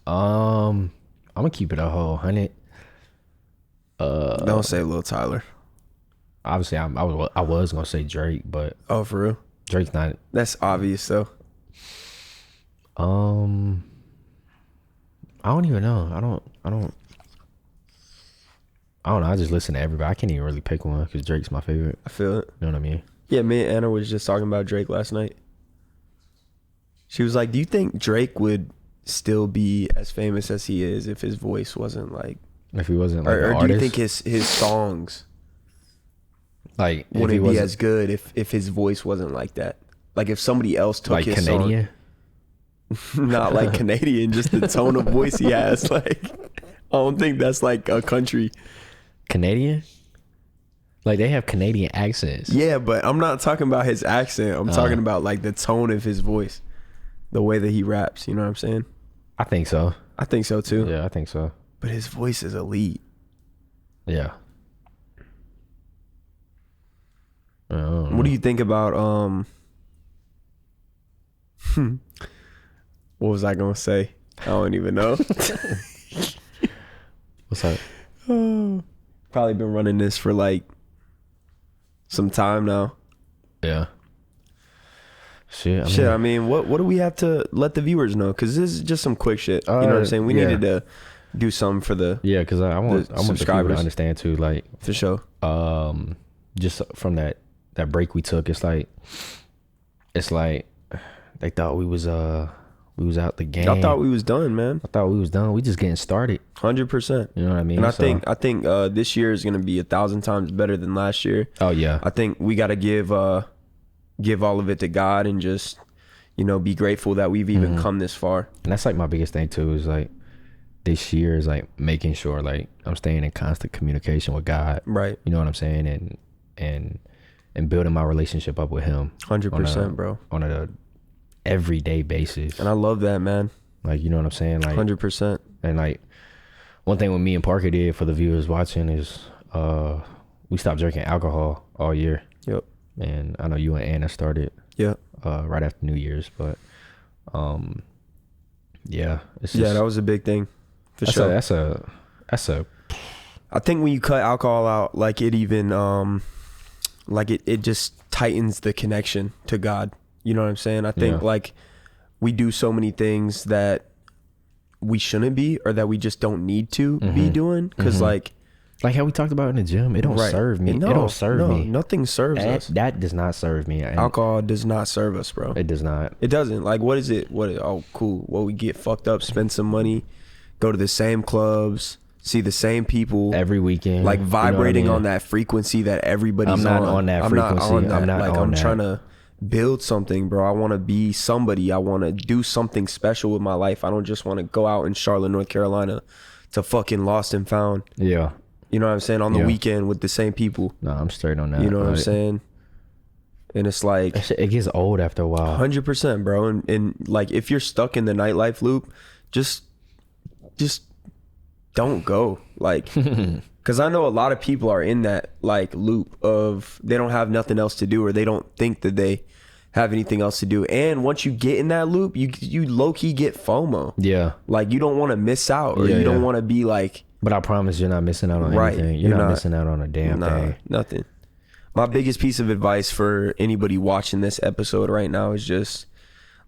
I'm gonna keep it a whole 100.
Don't say Lil Tyler.
Obviously, I was gonna say Drake, but
Oh, for real?
Drake's not.
That's obvious though.
I don't even know. I don't know. I just listen to everybody. I can't even really pick one because Drake's my favorite.
I feel it.
You know what I mean?
Yeah, me and Anna was just talking about Drake last night. She was like, do you think Drake would still be as famous as he is if his voice wasn't like...
If he wasn't like
or
an
do
artist?
you think his songs
like
wouldn't be as good if his voice wasn't like that? Like if somebody else took
like
his
Canadian?
song... Not like Canadian, just the tone of voice he has. Like, I don't think that's like a country.
Canadian? Like they have Canadian accents.
Yeah, but I'm not talking about his accent. I'm talking about like the tone of his voice, the way that he raps. You know what I'm saying?
I think so.
I think so too.
Yeah, I think so.
But his voice is elite.
Yeah.
What do you think about what was I gonna say? I don't even know.
What's that?
Probably been running this for like some time now.
Yeah. Shit.
I mean, what do we have to let the viewers know? Because this is just some quick shit. You know what I'm saying? We needed to do something for the
because I want the people to understand too. Like
for sure.
Just from that break we took, it's like they thought we was out the game.
I thought we was done, man.
I thought we was done. We just getting started.
100%.
You know what I mean?
And I think this year is gonna be 1,000 times better than last year.
Oh yeah.
I think we got to give all of it to God and just be grateful that we've even come this far.
And that's like my biggest thing too. Is like this year is like making sure like I'm staying in constant communication with God.
Right.
You know what I'm saying? And building my relationship up with Him.
100%, bro.
On a everyday basis.
And I love that, man.
Like, you know what I'm saying? Like
100%.
And like one thing what me and Parker did for the viewers watching is we stopped drinking alcohol all year.
Yep.
And I know you and Anna started right after New Year's, but it's just,
that was a big thing for sure.
That's a
I think when you cut alcohol out, like it even like it just tightens the connection to God. You know what I'm saying? I think like we do so many things that we shouldn't be, or that we just don't need to be doing, because like
how we talked about in the gym, it don't serve me.
No,
it don't serve me.
Nothing serves us.
That does not serve me.
Alcohol does not serve us, bro.
It does not.
It doesn't. Like, what is it? Oh, cool. Well, we get fucked up, spend some money, go to the same clubs, see the same people
every weekend,
like vibrating on that frequency that everybody's on.
I'm not on that frequency. I'm not
like,
on
I'm
that.
trying to build something, bro. I want to be somebody. I want to do something special with my life. I don't just want to go out in Charlotte, North Carolina to fucking Lost and Found.
Yeah.
You know what I'm saying? On the weekend with the same people.
No, I'm straight on that.
You know what I'm saying? And it's like,
it gets old after a while.
100%, bro. And like, if you're stuck in the nightlife loop, just don't go. Like, because I know a lot of people are in that like loop of they don't have nothing else to do, or they don't think that they have anything else to do. And once you get in that loop, you low-key get FOMO.
Yeah.
Like, you don't want to miss out, or you don't want to be like.
But I promise you're not missing out on anything. You're not missing out on a damn thing.
Nothing. My biggest piece of advice for anybody watching this episode right now is just,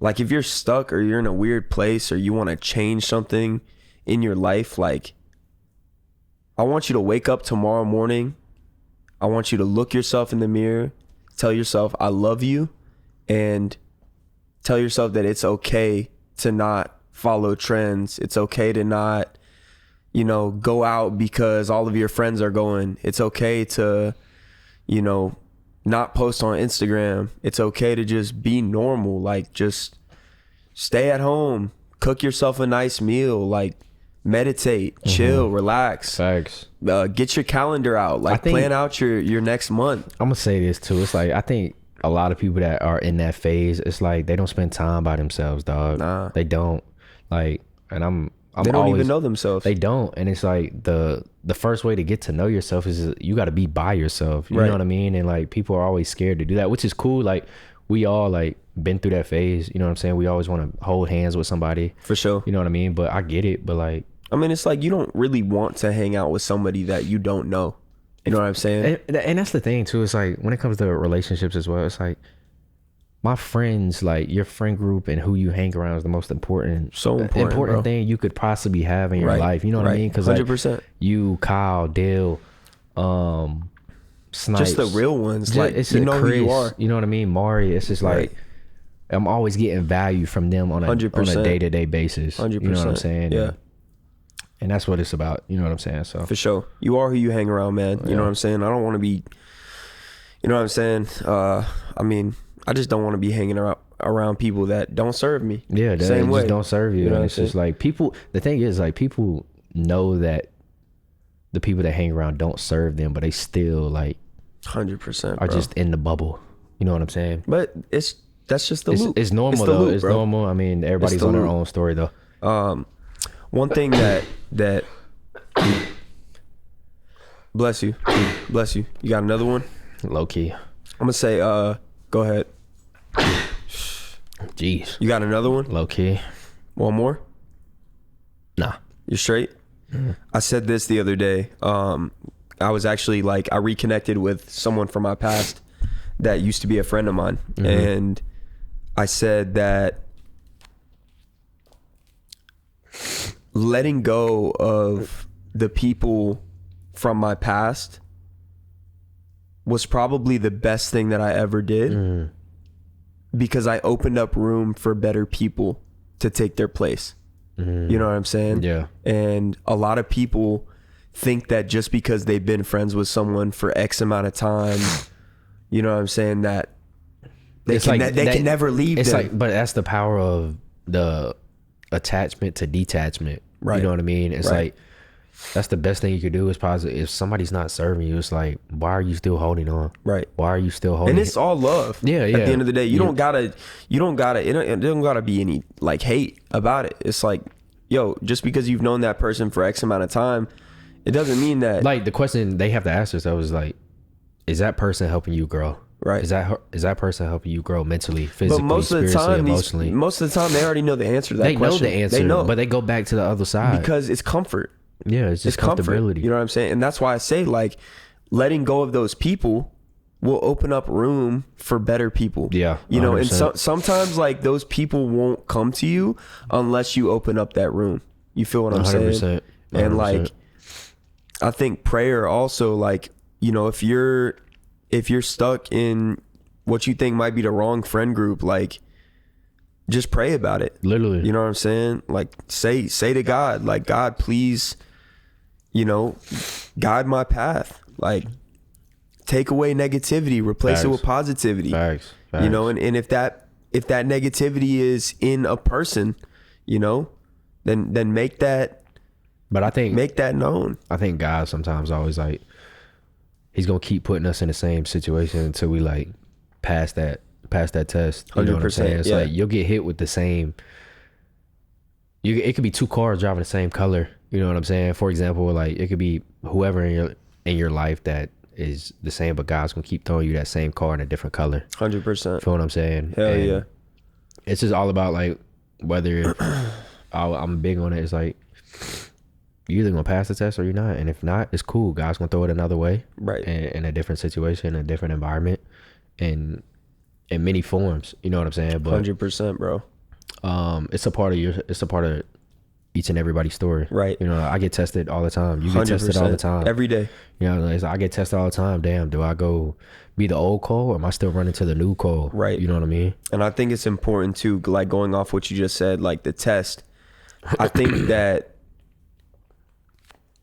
like, if you're stuck or you're in a weird place or you want to change something in your life, like, I want you to wake up tomorrow morning. I want you to look yourself in the mirror, tell yourself, I love you, and tell yourself that it's okay to not follow trends. It's okay to not, you know, go out because all of your friends are going. It's okay to, you know, not post on Instagram. It's okay to just be normal. Like, just stay at home, cook yourself a nice meal, like, meditate, chill, relax.
Facts.
Get your calendar out. Like, plan out your next month.
I'm gonna say this too. It's like, I think a lot of people that are in that phase, it's like they don't spend time by themselves, dog.
Nah.
They don't. Like, and
they don't even know themselves.
They don't. And it's like the first way to get to know yourself is you got to be by yourself. You know what I mean? And like, people are always scared to do that, which is cool. Like, we all like been through that phase. You know what I'm saying? We always want to hold hands with somebody.
For sure.
You know what I mean? But I get it. But like,
I mean, it's like, you don't really want to hang out with somebody that you don't know. You know what I'm saying?
And that's the thing too. It's like, when it comes to relationships as well, it's like, my friends, like, your friend group and who you hang around is the most important thing you could possibly have in your life. You know what I mean? Because
100%.
Like, you, Kyle, Dale, Snipes,
just the real ones. Like,
it's
you know
Chris,
who you are.
You know what I mean? Mari. It's just like, I'm always getting value from them on a day-to-day basis.
100%.
You know what I'm saying?
Yeah.
And that's what it's about. You know what I'm saying? So
for sure, you are who you hang around, man. You know what I'm saying? I don't want to be. You know what I'm saying? I mean, I just don't want to be hanging around people that don't serve me.
Yeah, that
same way.
Just don't serve you.
You know
and it's just like, people. The thing is, like, people know that the people that hang around don't serve them, but they still like
100%
are just in the bubble. You know what I'm saying?
But that's just the loop.
It's normal though. It's normal. I mean, everybody's on their own story though.
One thing that bless you. You got another one?
Low key.
I'm gonna say, go ahead.
Jeez.
You got another one?
Low key.
One more?
Nah.
You're straight? I said this the other day. I was actually like, I reconnected with someone from my past that used to be a friend of mine. And I said that letting go of the people from my past was probably the best thing that I ever did, because I opened up room for better people to take their place. You know what I'm saying?
Yeah.
And a lot of people think that just because they've been friends with someone for X amount of time, you know what I'm saying, that they can never leave.
It's
them.
like, but that's the power of the attachment to detachment.
Right.
You know what I mean? It's like, that's the best thing you could do is positive. If somebody's not serving you, it's like, why are you still holding on?
Right.
Why are you still holding?
And it's all love.
Yeah.
At the end of the day, it don't gotta be any like hate about it. It's like, yo, just because you've known that person for X amount of time, it doesn't mean that.
Like, the question they have to ask themselves is like, is that person helping you grow?
Right.
Is that person helping you grow mentally, physically,
but most of the
spiritually,
time,
emotionally?
Most of the time, they already know the answer to that question.
They know the answer,
they know.
but they go back to the other side.
Because it's comfort.
Yeah, it's just
comfort.
comfortability.
You know what I'm saying? And that's why I say, like, letting go of those people will open up room for better people.
Yeah,
you know, and
100%.
sometimes like those people won't come to you unless you open up that room. You feel what I'm saying?
100%.
And like, I think prayer also, like, you know, if you're stuck in what you think might be the wrong friend group, like, just pray about it.
Literally.
You know what I'm saying? Like, say to God, like, God, please, you know, guide my path. Like, take away negativity, replace it with positivity.
Facts.
You know, and if that negativity is in a person, you know, then make that.
But I think
make that known.
I think God sometimes always like, he's gonna keep putting us in the same situation until we like pass that test. You know what I'm saying? It's like you'll get hit with the same. It could be two cars driving the same color. You know what I'm saying? For example, like it could be whoever in your life that is the same, but God's gonna keep throwing you that same car in a different color.
100%.
Feel what I'm saying?
Hell yeah.
It's just all about like whether I'm big on it. It's like you're either gonna pass the test or you're not, and if not, it's cool. God's gonna throw it another way,
right?
In a different situation, a different environment, and in many forms. You know what I'm saying? But
100%, bro.
It's a part of each and everybody's story,
right?
You know, I get tested all the time. You get tested all the time,
every day.
You know, I get tested all the time. Damn, do I go be the old Cole or am I still running to the new Cole?
Right.
You know what I mean?
And I think it's important too, like going off what you just said, like the test. I think that.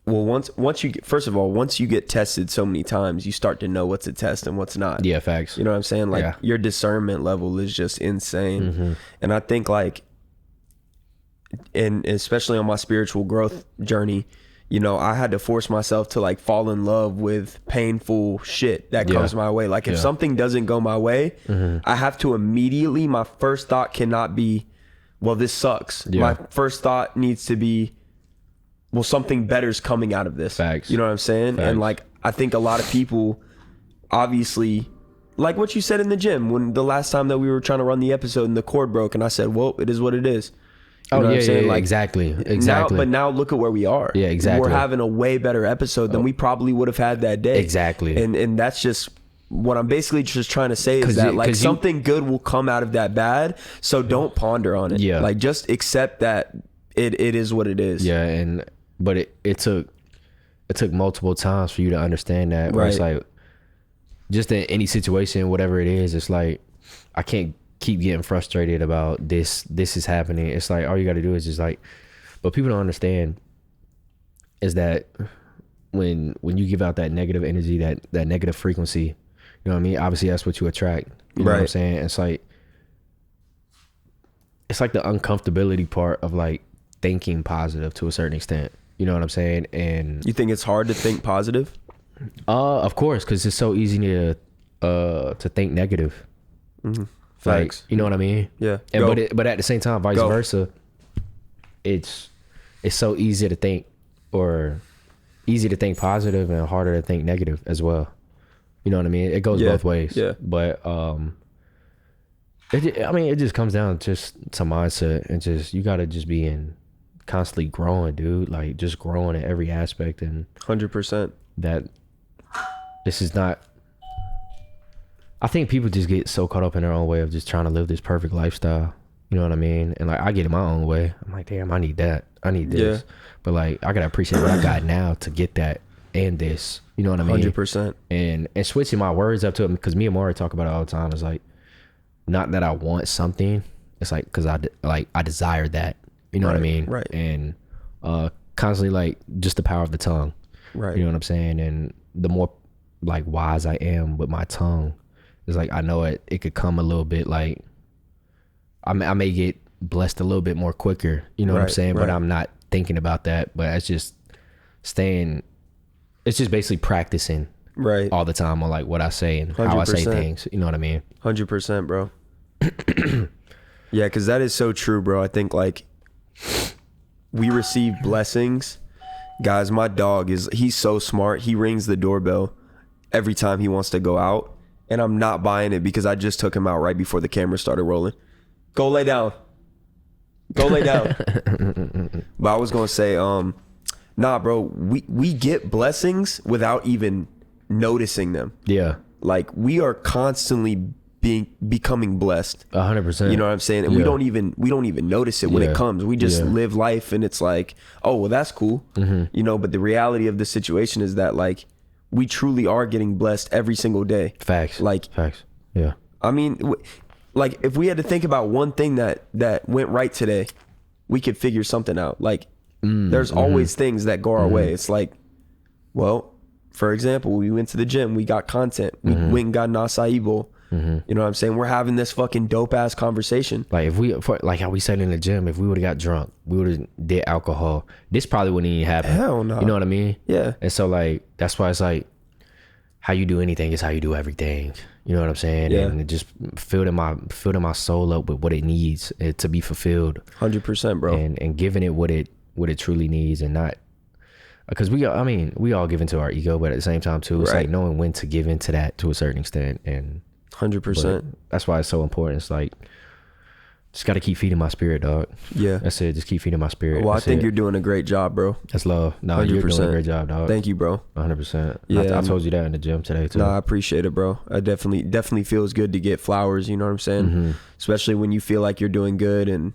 Well, once you get tested so many times, you start to know what's a test and what's not.
Yeah, facts.
You know what I'm saying? Like your discernment level is just insane.
Mm-hmm.
And I think like, and especially on my spiritual growth journey, you know, I had to force myself to like fall in love with painful shit that comes my way. Like if something doesn't go my way, I have to immediately, my first thought cannot be, well, this sucks. My first thought needs to be, well, something better's coming out of this.
Facts.
You know what I'm saying?
Facts.
And like, I think a lot of people, obviously, like what you said in the gym, when the last time that we were trying to run the episode and the cord broke, and I said, well, it is what it is. You know what I'm saying? Like,
exactly.
Now look at where we are.
Yeah, exactly.
We're having a way better episode than we probably would have had that day.
Exactly.
And that's just what I'm basically just trying to say is that like something good will come out of that bad. So don't ponder on it.
Yeah.
Like just accept that it is what it is.
Yeah, but it took multiple times for you to understand that. Where it's like, just in any situation, whatever it is, it's like I can't keep getting frustrated about this is happening. It's like all you got to do is just like, but people don't understand is that when you give out that negative energy, that negative frequency, you know what I mean? Obviously that's what you attract. You know what I'm saying? It's like the uncomfortability part of like thinking positive to a certain extent. You know what I'm saying? And
you think it's hard to think positive?
Of course, because it's so easy to think negative.
Mm-hmm.
Like, you know what I mean?
Yeah.
And but at the same time, vice versa, it's so easy to think positive and harder to think negative as well. You know what I mean? It goes both ways.
Yeah.
But it just comes down just to mindset and just you gotta just be constantly growing, dude. Like just growing in every aspect, and
100%.
That this is not. I think people just get so caught up in their own way of just trying to live this perfect lifestyle. You know what I mean? And like I get in my own way. I'm like, damn, I need that. I need this. Yeah. But like I gotta appreciate what I got now to get that and this. You know what I mean?
100%.
And switching my words up to it, because me and Maury talk about it all the time. It's like not that I want something. It's like because I desire that. You know what I mean?
Right.
And constantly like just the power of the tongue.
Right.
You know what I'm saying? And the more like wise I am with my tongue, it's like I know it could come a little bit like I may get blessed a little bit more quicker. You know what I'm saying? But I'm not thinking about that. But it's just it's just basically practicing all the time on like what I say and 100%. How I say things. You know what I mean?
100%, bro. Yeah, because that is so true, bro. I think like we receive blessings. Guys, my dog he's so smart. He rings the doorbell every time he wants to go out. And I'm not buying it because I just took him out right before the camera started rolling. Go lay down. Go lay down. But I was going to say, nah, bro, we get blessings without even noticing them.
Yeah.
like we are constantly becoming blessed.
100%.
You know what I'm saying? And we don't even notice it when it comes. We just live life, and it's like, oh well, that's cool. You know, but the reality of the situation is that like we truly are getting blessed every single day.
Facts.
Like
facts. Yeah.
I mean, like if we had to think about one thing that went right today, we could figure something out. Like there's always things that go our way. It's like, well, for example, we went to the gym, we got content, we went and got an acai bowl. You know what I'm saying? We're having this fucking dope ass conversation.
Like like how we said in the gym, if we would have got drunk, we would have did alcohol, this probably wouldn't even happen.
Hell no.
You know what I mean?
Yeah.
And so like that's why it's like how you do anything is how you do everything. You know what I'm saying?
Yeah.
And it just filling my soul up with what it needs to be fulfilled.
100%, bro.
And giving it what it truly needs, and not because we all give into our ego, but at the same time too, it's like knowing when to give into that to a certain extent. And
100%.
That's why it's so important. It's like, just got to keep feeding my spirit, dog.
Yeah.
That's it. Just keep feeding my spirit.
Well, I think you're doing a great job, bro.
That's love. No, 100%. You're doing a great job, dog.
Thank you, bro.
100%.
Yeah.
I told you that in the gym today, too.
No, I appreciate it, bro. I definitely feels good to get flowers, you know what I'm saying? Especially when you feel like you're doing good, and,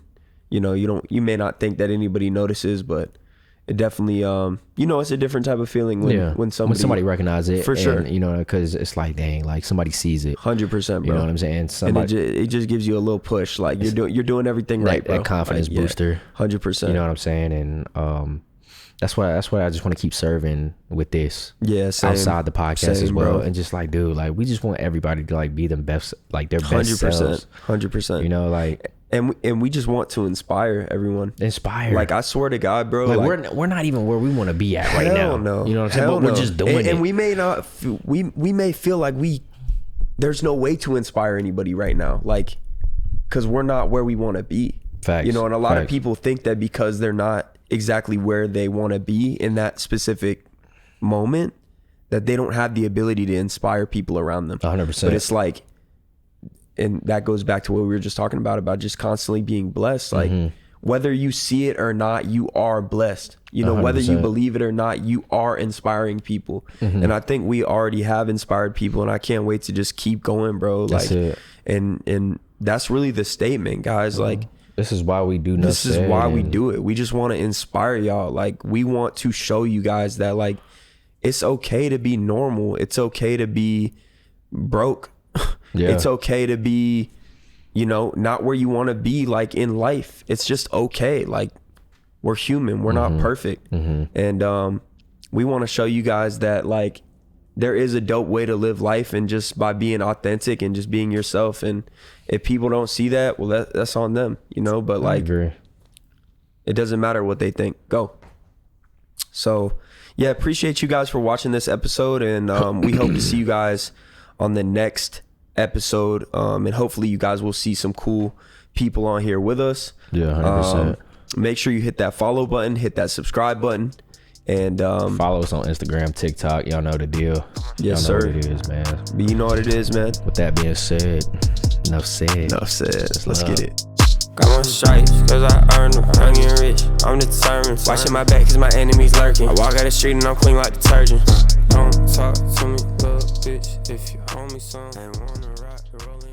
you know, you may not think that anybody notices, but it definitely, you know, it's a different type of feeling when somebody recognizes it.
For sure.
And,
you know, because it's like, dang, like somebody sees it.
100%, bro.
You know what I'm saying?
And it just gives you a little push. Like you're doing everything right, bro.
That confidence booster.
100%.
You know what I'm saying? And that's why I just want to keep serving with this.
Yeah, same.
Outside the podcast as well.
Bro.
And just like, dude, like we just want everybody to like be the best, like their best selves.
100%.
You know, like.
And we just want to inspire everyone.
Like
I swear to God, bro.
Like we're not even where we want to be at right now.
No.
You know what I'm saying? But we're just doing it.
And we may not. We may feel like there's no way to inspire anybody right now. Like, because we're not where we want to be.
Facts.
You know, and a lot of people think that because they're not exactly where they want to be in that specific moment, that they don't have the ability to inspire people around them.
100%.
But it's like. And that goes back to what we were just talking about just constantly being blessed. Like whether you see it or not, you are blessed. You know,
100%. Whether
you believe it or not, you are inspiring people. And I think we already have inspired people, and I can't wait to just keep going, bro.
That's
like,
it.
And that's really the statement, guys. Like,
this is why we do
this is why we do it. We just want to inspire y'all. Like, we want to show you guys that like, it's okay to be normal. It's okay to be broke. Yeah. It's okay to be, you know, not where you want to be, like in life. It's just okay. Like, we're human. We're not perfect. And we want to show you guys that like there is a dope way to live life, and just by being authentic and just being yourself. And if people don't see that, well, that's on them, you know. But like, it doesn't matter what they think. Go. So yeah, appreciate you guys for watching this episode, and we hope to see you guys on the next episode, and hopefully you guys will see some cool people on here with us.
Yeah, 100%.
Make sure you hit that follow button, hit that subscribe button, and
follow us on Instagram, TikTok. Y'all know the deal.
Yes,
y'all know
sir.
what it is, man.
You know what it is, man.
With that being said, enough said.
Let's get it.
Got my stripes, cause I earned them, young and rich, I'm determined. Watching my back cause my enemies lurking. I walk out the street and I'm clean like detergent. Don't talk to me, little bitch, if you owe me some. Ain't wanna rock the rolling.